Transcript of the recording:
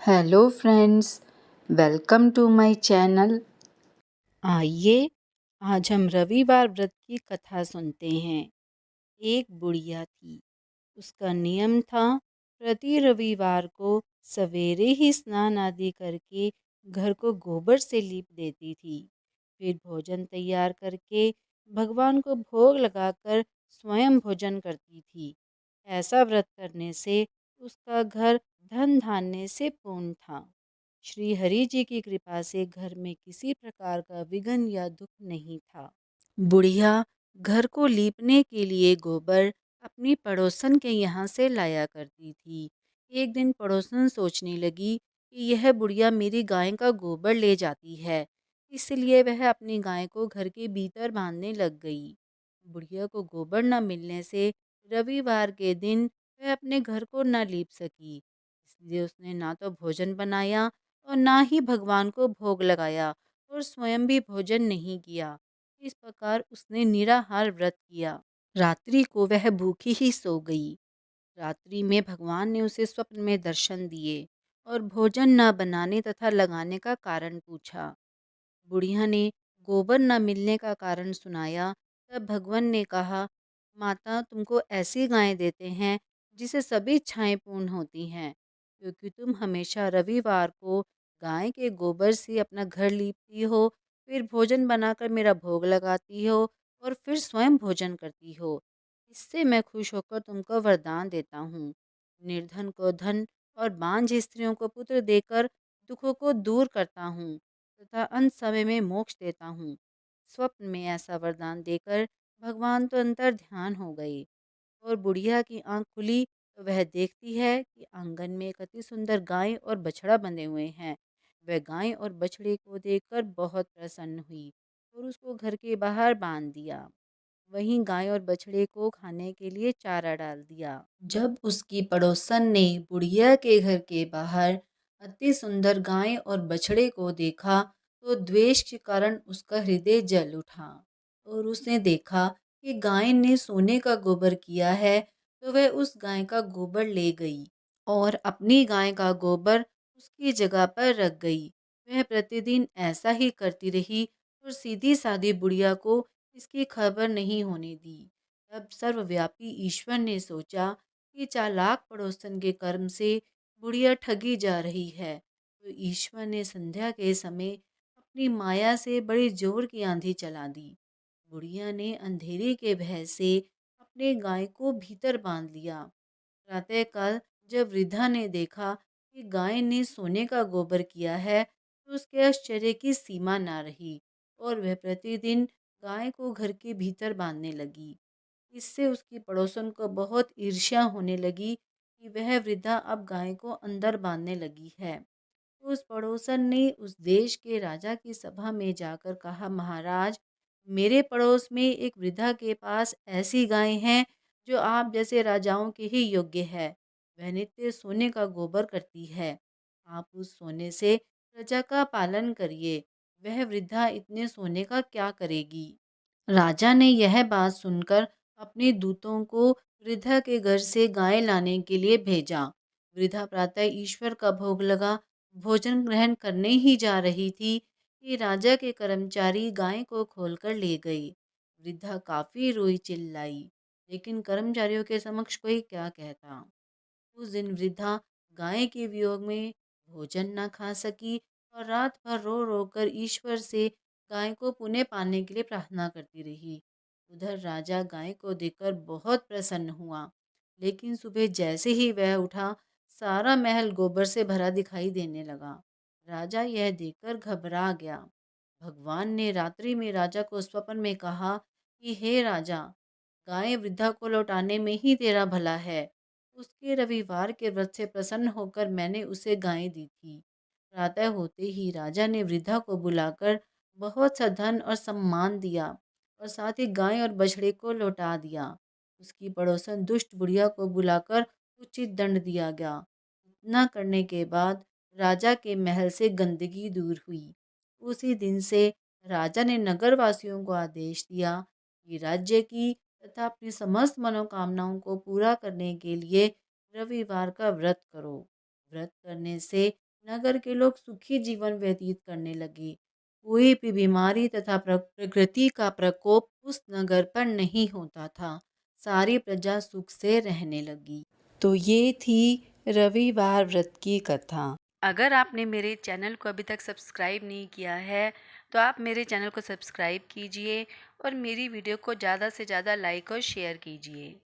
Hello friends, welcome to my channel. आइए आज हम रविवार व्रत की कथा सुनते हैं। एक बुढ़िया थी। उसका नियम था प्रति रविवार को सवेरे ही स्नान आदि करके घर को गोबर से लीप देती थी। फिर भोजन तैयार करके भगवान को भोग लगाकर स्वयं भोजन करती थी। ऐसा व्रत करने से उसका घर धन धान्य से पूर्ण था। श्री हरि जी की कृपा से घर में किसी प्रकार का विघ्न या दुख नहीं था। बुढ़िया घर को लीपने के लिए गोबर अपनी पड़ोसन के यहाँ से लाया करती थी। एक दिन पड़ोसन सोचने लगी कि यह बुढ़िया मेरी गाय का गोबर ले जाती है, इसलिए वह अपनी गाय को घर के भीतर बांधने लग गई। बुढ़िया को गोबर न मिलने से रविवार के दिन वह अपने घर को न लीप सकी, इसलिए उसने ना तो भोजन बनाया और ना ही भगवान को भोग लगाया और स्वयं भी भोजन नहीं किया। इस प्रकार उसने निराहार व्रत किया। रात्रि को वह भूखी ही सो गई। रात्रि में भगवान ने उसे स्वप्न में दर्शन दिए और भोजन न बनाने तथा लगाने का कारण पूछा। बुढ़िया ने गोबर न मिलने का कारण सुनाया। तब भगवान ने कहा, माता तुमको ऐसी गायें देते हैं जिसे सभी इच्छाएं पूर्ण होती हैं, क्योंकि तुम हमेशा रविवार को गाय के गोबर से अपना घर लीपती हो, फिर भोजन बनाकर मेरा भोग लगाती हो और फिर स्वयं भोजन करती हो। इससे मैं खुश होकर तुमको वरदान देता हूँ। निर्धन को धन और बांझ स्त्रियों को पुत्र देकर दुखों को दूर करता हूँ तथा अंत समय में मोक्ष देता हूँ। स्वप्न में ऐसा वरदान देकर भगवान तो अंतर ध्यान हो गए और बुढ़िया की आंख खुली तो वह देखती है कि आंगन में एक अति सुंदर गाय और बछड़ा बंधे हुए हैं। वह गाय और बछड़े को देखकर बहुत प्रसन्न हुई और उसको घर के बाहर बांध दिया। वहीं गाय और बछड़े को खाने के लिए चारा डाल दिया। जब उसकी पड़ोसन ने बुढ़िया के घर के बाहर अति सुंदर गाय और बछड़े को देखा तो द्वेष के कारण उसका हृदय जल उठा और उसने देखा कि गाय ने सोने का गोबर किया है, तो वह उस गाय का गोबर ले गई और अपनी गाय का गोबर उसकी जगह पर रख गई। वह प्रतिदिन ऐसा ही करती रही और सीधी सादी बुढ़िया को इसकी खबर नहीं होने दी। तब सर्वव्यापी ईश्वर ने सोचा कि चालाक पड़ोसन के कर्म से बुढ़िया ठगी जा रही है, तो ईश्वर ने संध्या के समय अपनी माया से बड़ी जोर की आंधी चला दी। बुढ़िया ने अंधेरे के भय से अपने गाय को भीतर बांध लिया। प्रातःकाल जब वृद्धा ने देखा कि गाय ने सोने का गोबर किया है, तो उसके आश्चर्य की सीमा न रही और वह प्रतिदिन गाय को घर के भीतर बांधने लगी। इससे उसकी पड़ोसन को बहुत ईर्ष्या होने लगी कि वह वृद्धा अब गाय को अंदर बांधने लगी है। तो उस पड़ोसन ने उस देश के राजा की सभा में जाकर कहा, महाराज, मेरे पड़ोस में एक वृद्धा के पास ऐसी गाय हैं जो आप जैसे राजाओं के ही योग्य है। वह नित्य सोने का गोबर करती है। आप उस सोने से प्रजा का पालन करिए। वह वृद्धा इतने सोने का क्या करेगी? राजा ने यह बात सुनकर अपने दूतों को वृद्धा के घर से गाय लाने के लिए भेजा। वृद्धा प्रातः ईश्वर का भोग लगा भोजन ग्रहण करने ही जा रही थी कि राजा के कर्मचारी गाय को खोलकर ले गए। वृद्धा काफी रोई चिल्लाई, लेकिन कर्मचारियों के समक्ष कोई क्या कहता। उस दिन वृद्धा गाय के वियोग में भोजन न खा सकी और रात भर रो रो कर ईश्वर से गाय को पुनः पाने के लिए प्रार्थना करती रही। उधर राजा गाय को देखकर बहुत प्रसन्न हुआ, लेकिन सुबह जैसे ही वह उठा, सारा महल गोबर से भरा दिखाई देने लगा। राजा यह देखकर घबरा गया। भगवान ने रात्रि में राजा को स्वप्न में कहा कि हे राजा, गाय वृद्धा को लौटाने में ही तेरा भला है। उसके रविवार के व्रत से प्रसन्न होकर मैंने उसे गाय दी थी। प्रातः होते ही राजा ने वृद्धा को बुलाकर बहुत सा धन और सम्मान दिया और साथ ही गाय और बछड़े को लौटा दिया। उसकी पड़ोसन दुष्ट बुढ़िया को बुलाकर उचित दंड दिया गया। इतना करने के बाद राजा के महल से गंदगी दूर हुई। उसी दिन से राजा ने नगरवासियों को आदेश दिया कि राज्य की तथा अपनी समस्त मनोकामनाओं को पूरा करने के लिए रविवार का व्रत करो। व्रत करने से नगर के लोग सुखी जीवन व्यतीत करने लगे। कोई भी बीमारी तथा प्रकृति का प्रकोप उस नगर पर नहीं होता था। सारी प्रजा सुख से रहने लगी। तो ये थी रविवार व्रत की कथा। अगर आपने मेरे चैनल को अभी तक सब्सक्राइब नहीं किया है तो आप मेरे चैनल को सब्सक्राइब कीजिए और मेरी वीडियो को ज़्यादा से ज़्यादा लाइक और शेयर कीजिए।